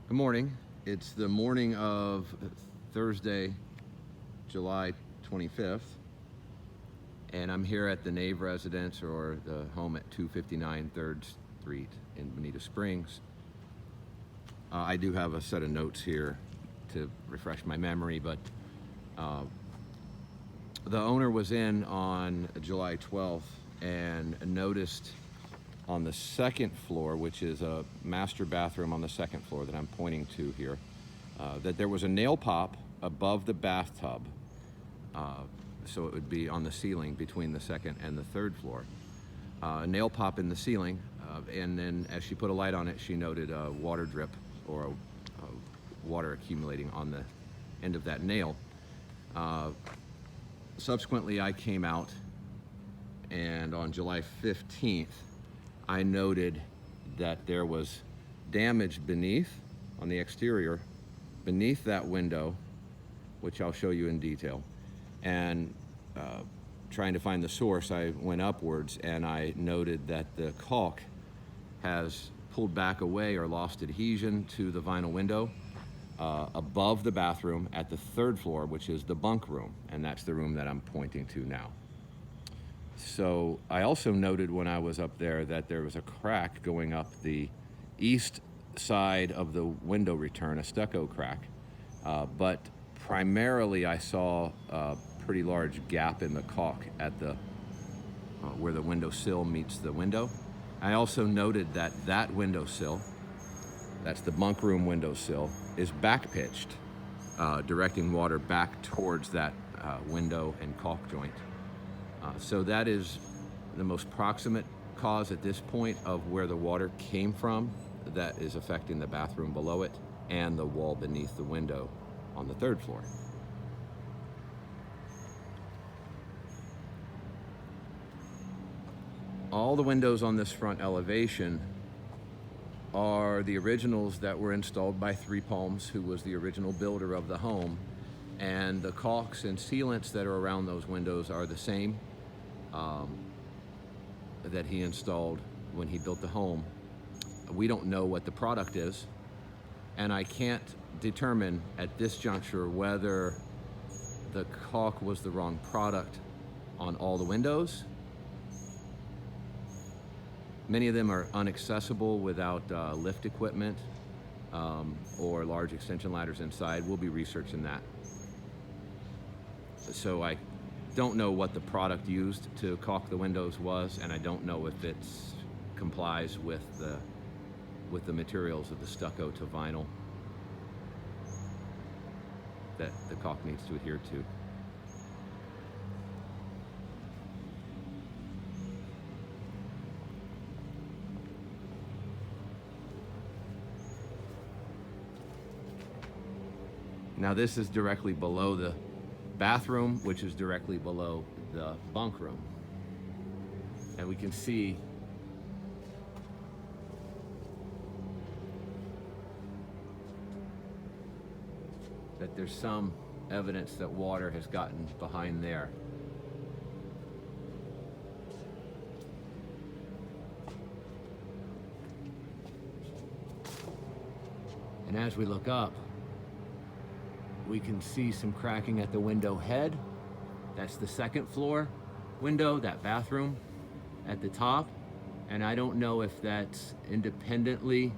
Good morning. It's the morning of Thursday, July 25th, and I'm here at the Nave residence, or the home at 259 3rd Street in Bonita Springs. I do have a set of notes here to refresh my memory, but the owner was in on July 12th and noticed on the second floor, which is a master bathroom on the second floor that I'm pointing to here, that there was a nail pop above the bathtub. So it would be on the ceiling between the second and the third floor. A nail pop in the ceiling, and then as she put a light on it, she noted a water drip or a water accumulating on the end of that nail. Subsequently, I came out, and on July 15th, I noted that there was damage beneath, on the exterior, beneath that window, which I'll show you in detail. And trying to find the source, I went upwards and I noted that the caulk has pulled back away or lost adhesion to the vinyl window above the bathroom at the third floor, which is the bunk room, and that's the room that I'm pointing to now. So I also noted when I was up there that there was a crack going up the east side of the window return, a stucco crack, but primarily I saw a pretty large gap in the caulk at the where the window sill meets the window. I also noted that that window sill, that's the bunk room window sill, is back pitched, directing water back towards that window and caulk joint. So that is the most proximate cause at this point of where the water came from that is affecting the bathroom below it and the wall beneath the window on the third floor. All the windows on this front elevation are the originals that were installed by Three Palms, who was the original builder of the home, and the caulks and sealants that are around those windows are the same that he installed when he built the home. We don't know what the product is, and I can't determine at this juncture whether the caulk was the wrong product on all the windows. Many of them are inaccessible without lift equipment or large extension ladders inside. We'll be researching that. So I don't know what the product used to caulk the windows was, and I don't know if it complies with the materials of the stucco to vinyl that the caulk needs to adhere to. Now this is directly below the bathroom, which is directly below the bunk room. And we can see that there's some evidence that water has gotten behind there. And as we look up, we can see some cracking at the window head. That's the second floor window, that bathroom at the top. And I don't know if that's independently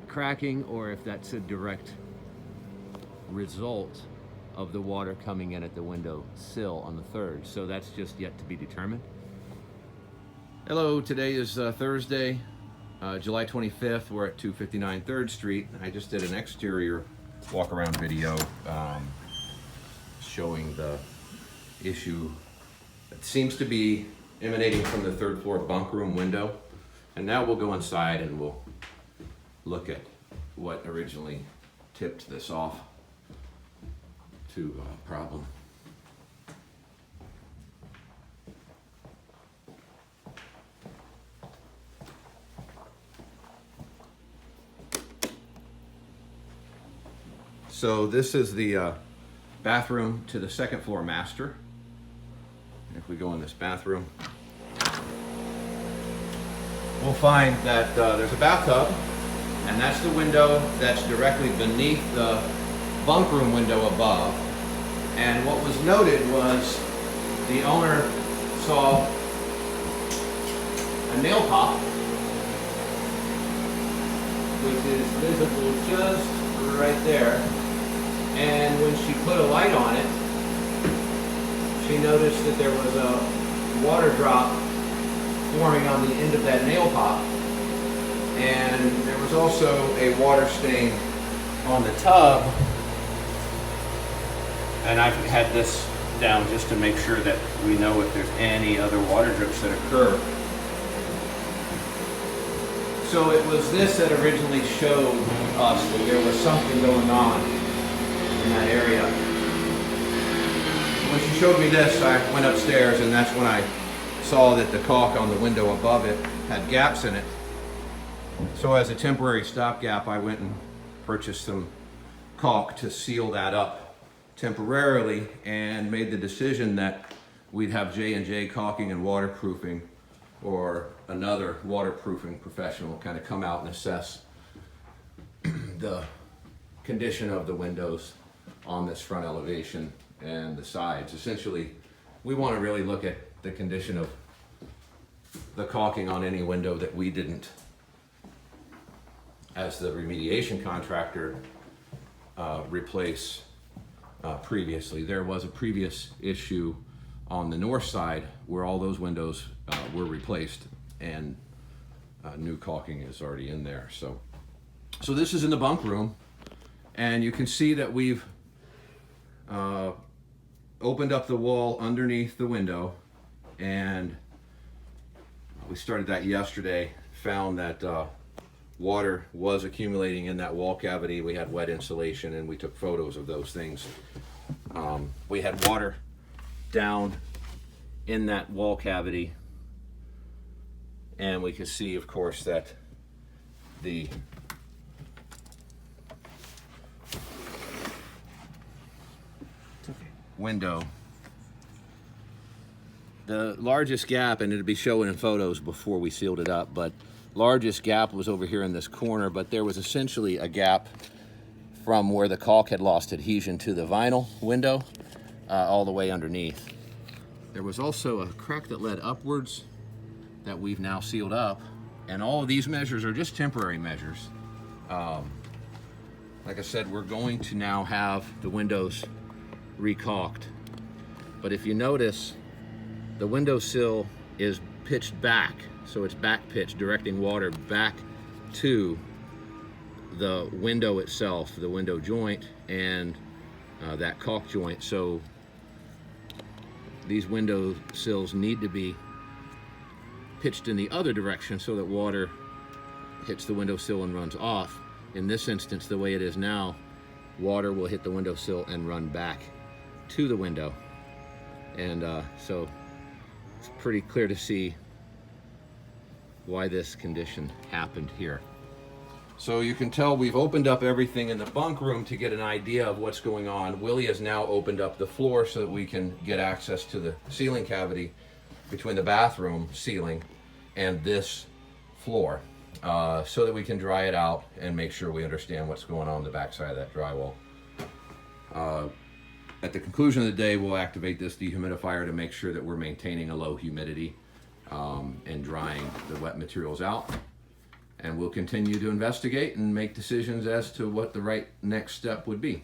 cracking or if that's a direct result of the water coming in at the window sill on the third. So that's just yet to be determined. Hello, today is Thursday, July 25th. We're at 259 3rd Street. I just did an exterior walk around video showing the issue that seems to be emanating from the third floor bunk room window. And now we'll go inside and we'll look at what originally tipped this off to a problem. So this is the bathroom to the second floor master. If we go in this bathroom, we'll find that there's a bathtub And that's the window that's directly beneath the bunk room window above. And what was noted was the owner saw a nail pop, which is visible just right there. And when she put a light on it, she noticed that there was a water drop forming on the end of that nail pop. And there was also a water stain on the tub. And I've had this down just to make sure that we know if there's any other water drips that occur. So it was this that originally showed us that there was something going on in that area. When she showed me this, I went upstairs, and that's when I saw that the caulk on the window above it had gaps in it. So as a temporary stopgap, I went and purchased some caulk to seal that up temporarily, and made the decision that we'd have J&J Caulking and Waterproofing, or another waterproofing professional, kind of come out and assess the condition of the windows on this front elevation and the sides. Essentially, we want to really look at the condition of the caulking on any window that we didn't, as the remediation contractor, replace previously. There was a previous issue on the north side where all those windows were replaced, and new caulking is already in there. So this is in the bunk room, and you can see that we've opened up the wall underneath the window, and we started that yesterday. Found that water was accumulating in that wall cavity. We had wet insulation, and we took photos of those things. We had water down in that wall cavity, and we could see, of course, that the window, the largest gap, and it'll be showing in photos before we sealed it up, but largest gap was over here in this corner, but there was essentially a gap from where the caulk had lost adhesion to the vinyl window all the way underneath. There was also a crack that led upwards that we've now sealed up, and all of these measures are just temporary measures. Like I said, we're going to now have the windows re-caulked, but if you notice, the windowsill is pitched back, so it's back pitched, directing water back to the window itself, the window joint, and that caulk joint. So these window sills need to be pitched in the other direction so that water hits the windowsill and runs off. In this instance, the way it is now, water will hit the windowsill and run back to the window. And so it's pretty clear to see why this condition happened here. So you can tell we've opened up everything in the bunk room to get an idea of what's going on. Willie has now opened up the floor so that we can get access to the ceiling cavity between the bathroom ceiling and this floor, so that we can dry it out and make sure we understand what's going on the backside of that drywall. At the conclusion of the day, we'll activate this dehumidifier to make sure that we're maintaining a low humidity and drying the wet materials out. And we'll continue to investigate and make decisions as to what the right next step would be.